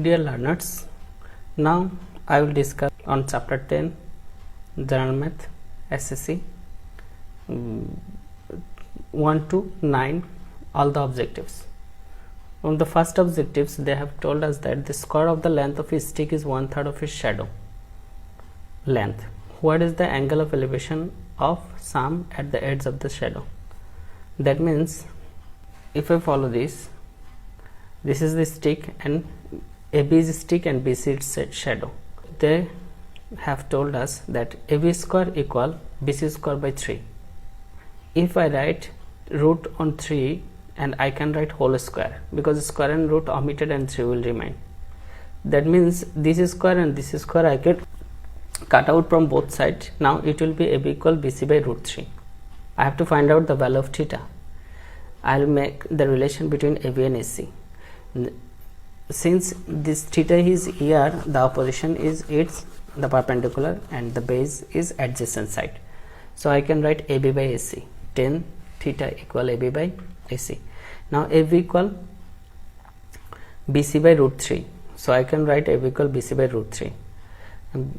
Dear learners, now I will discuss on chapter 10 General Math SSC 1 to 9 all the objectives. On the first objectives, they have told us that the square of the length of a stick is 1/3 of its shadow length. What is the angle of elevation of sum at the edge of the shadow? That means if I follow this is the stick and AB is stick and BC is shadow. They have told us that AB square equal BC square by 3. If I write root on 3, and I can write whole square because square and root omitted and 3 will remain. That means this square and this square I can cut out from both sides. Now it will be AB equal BC by root 3. I have to find out the value of theta. I will make the relation between AB and AC. Since this theta is here, the opposition is the perpendicular and the base is adjacent side. So I can write AB by AC, tan theta equal AB by AC. Now AB equal BC by root 3. So I can write AB equal BC by root 3.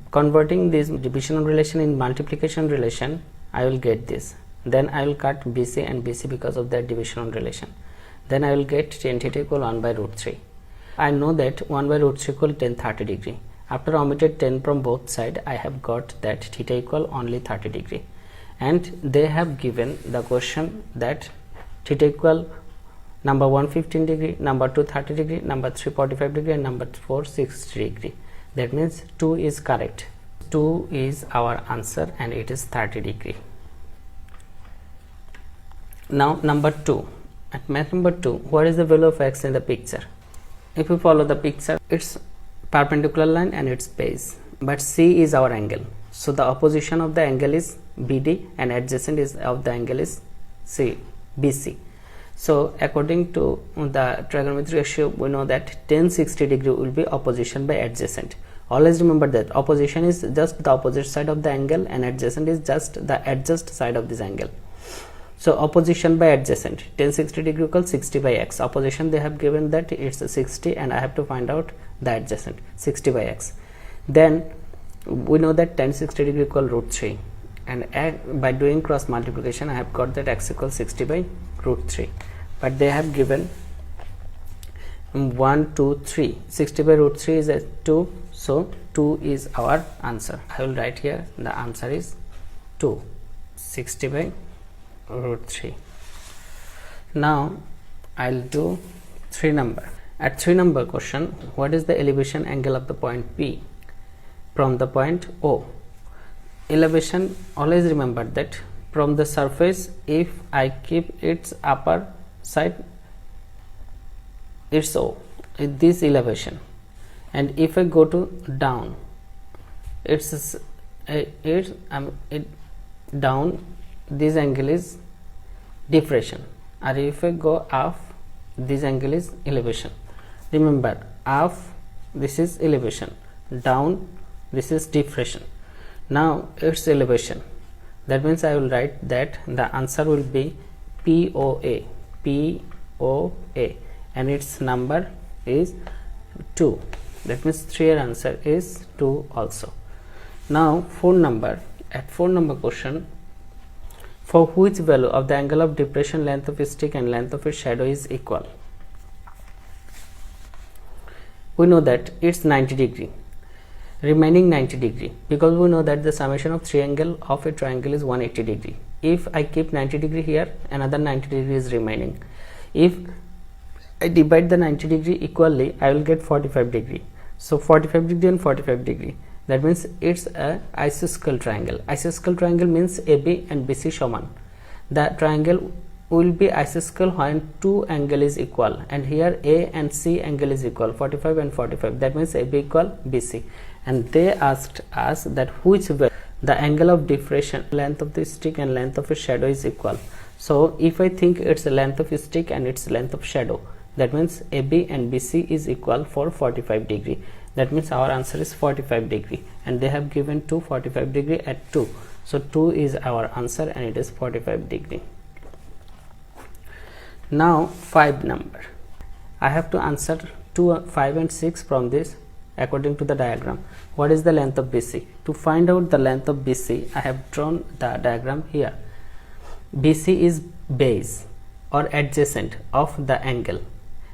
Converting this division relation in multiplication relation, I will get this. Then I will cut BC and BC because of that division relation. Then I will get tan theta equal 1 by root 3. I know that 1 by root 3 equal tan 30 degree. After omitted 10 from both sides, I have got that theta equal only 30 degree. And they have given the question that theta equal number 1 15 degree, number 2 30 degree, number 3 45 degree, and number 4 60 degree. That means 2 is correct. 2 is our answer and it is 30 degree. Now number 2. At math number 2, what is the value of x in the picture? If we follow the picture, it's perpendicular line and its base, but C is our angle. So the opposition of the angle is BD and adjacent is of the angle is BC. So according to the trigonometry ratio, we know that tan 60 degree will be opposition by adjacent. Always remember that opposition is just the opposite side of the angle and adjacent is just the adjacent side of this angle. So opposition by adjacent, tan 60 degree equals 60 by x. Opposition they have given that it's 60 and I have to find out the adjacent 60 by x. Then we know that tan 60 degree equal root 3 and by doing cross multiplication I have got that x equals 60 by root 3. But they have given 1 2 3. 60 by root 3 is a 2, so 2 is our answer. I will write here the answer is 2. 60 by root 3. Now I'll do 3 number. At 3 number question, what is the elevation angle of the point P from the point O? Elevation, always remember that from the surface, if I keep its upper side, it's O, this elevation, and if I go to down, it's down, this angle is depression, or if I go up, this angle is elevation. Remember, up this is elevation, down this is depression. Now it's elevation. That means I will write that the answer will be POA, and its number is 2. That means 3 answer is 2 also. Now 4 number. At 4 number question, for which value of the angle of depression length of a stick and length of its shadow is equal? We know that it's 90 degree, remaining 90 degree, because we know that the summation of 3 angle of a triangle is 180 degree. If I keep 90 degree here, another 90 degree is remaining. If I divide the 90 degree equally, I will get 45 degree. So 45 degree and 45 degree. That means it's a isosceles triangle. Isosceles triangle means AB and BC समान. The triangle will be isosceles when 2 angle is equal, and here A and C angle is equal, 45 and 45. That means AB equal BC. And they asked us that which way the angle of depression, length of the stick and length of a shadow is equal. So if I think it's the length of a stick and its length of shadow, that means AB and BC is equal for 45 degree. That means our answer is 45 degree, and they have given 45 degree at 2. So 2 is our answer and it is 45 degree. Now 5 number. I have to answer 2, 5 and 6 from this according to the diagram. What is the length of BC? To find out the length of BC, I have drawn the diagram here. BC is base or adjacent of the angle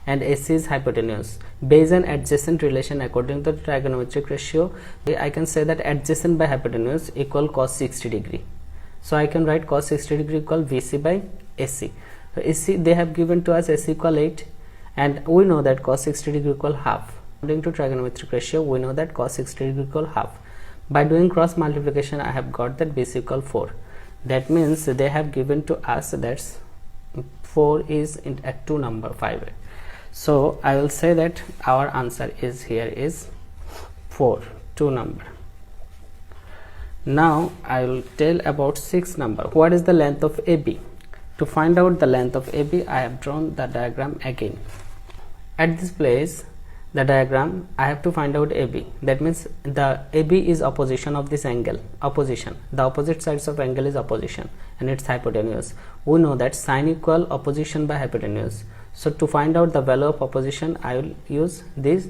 and AC is hypotenuse. Base and adjacent relation according to the trigonometric ratio, I can say that adjacent by hypotenuse equal cos 60 degree. So I can write cos 60 degree equal VC by AC. So AC, they have given to us AC equal 8, and we know that cos 60 degree equal half. According to trigonometric ratio, we know that cos 60 degree equal half. By doing cross multiplication, I have got that BC equal 4. That means they have given to us that 4 is at 2 number 5. So I will say that our answer is here is 4, 2 number. Now I will tell about 6 number. What is the length of AB? To find out the length of AB, I have drawn the diagram again. At this place, the diagram, I have to find out AB. That means the AB is opposition of this angle. Opposition. The opposite sides of angle is opposition and its hypotenuse. We know that sine equal opposition by hypotenuse. So to find out the value of opposition, I will use this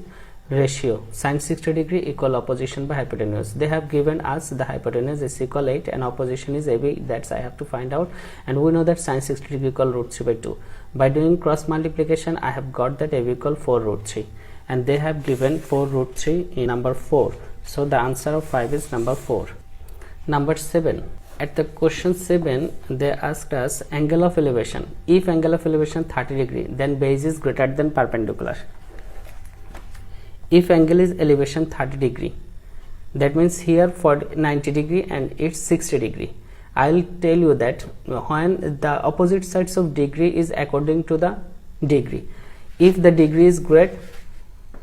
ratio. Sine 60 degree equal opposition by hypotenuse. They have given us the hypotenuse is equal 8 and opposition is AB. That's I have to find out. And we know that sine 60 degree equal root 3 by 2. By doing cross multiplication, I have got that AB equal 4 root 3. And they have given 4 root 3 in number 4. So the answer of 5 is number 4. Number 7. At the question 7, they asked us angle of elevation. If angle of elevation 30 degree, then base is greater than perpendicular. If angle is elevation 30 degree, that means here for 90 degree and it's 60 degree. I will tell you that when the opposite sides of degree is according to the degree. If the degree is greater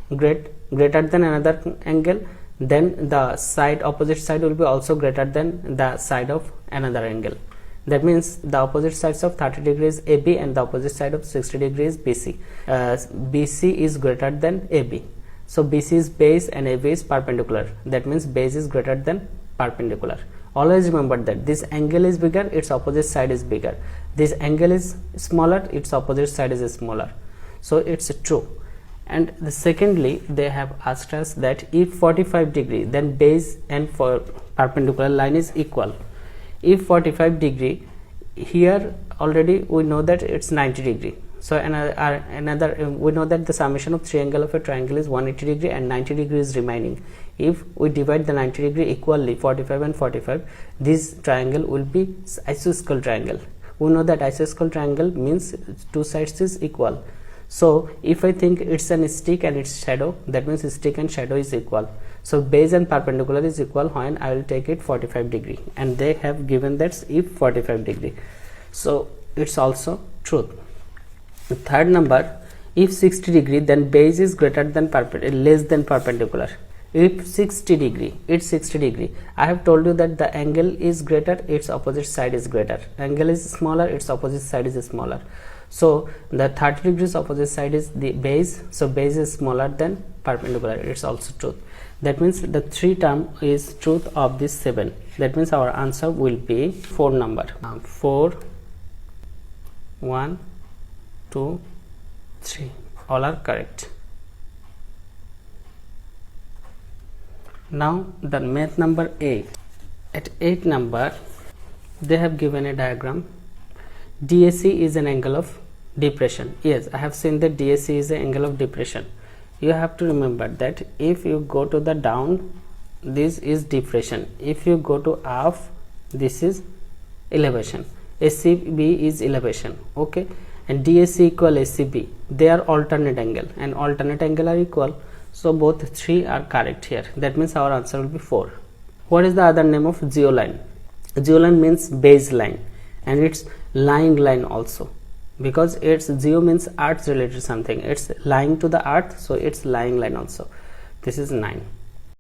than another angle, then the side opposite side will be also greater than the side of another angle. That means the opposite sides of 30 degrees AB and the opposite side of 60 degrees BC. BC is greater than AB. So BC is base and AB is perpendicular. That means base is greater than perpendicular. Always remember that this angle is bigger, its opposite side is bigger. This angle is smaller, its opposite side is smaller. So it's true. And secondly, they have asked us that if 45 degree, then base and for perpendicular line is equal. If 45 degree, here already we know that it's 90 degree. So another we know that the summation of triangle of a triangle is 180 degree and 90 degree is remaining. If we divide the 90 degree equally, 45 and 45, this triangle will be isosceles triangle. We know that isosceles triangle means two sides is equal. So if I think it's an stick and its shadow, that means stick and shadow is equal. So base and perpendicular is equal when I will take it 45 degree, and they have given that if 45 degree. So it's also truth. The third number, if 60 degree, then base is greater than less than perpendicular. If 60 degree, it's 60 degree. I have told you that the angle is greater, its opposite side is greater. Angle is smaller, its opposite side is smaller. So the 30 degrees opposite side is the base. So base is smaller than perpendicular. It's also truth. That means the 3 term is truth of this 7. That means our answer will be 4 number. 4, 1, 2, 3. All are correct. Now the math number 8. At 8 number, they have given a diagram. DAC is an angle of depression. Yes, I have seen that DAC is an angle of depression. You have to remember that if you go to the down, this is depression. If you go to up, this is elevation. ACB is elevation. Okay, and DAC equal ACB. They are alternate angle, and alternate angle are equal. So both 3 are correct here. That means our answer will be 4. What is the other name of geoline? Geoline means base line, and it's lying line also, because it's geo means earth related something, it's lying to the earth, so it's lying line also. This is 9.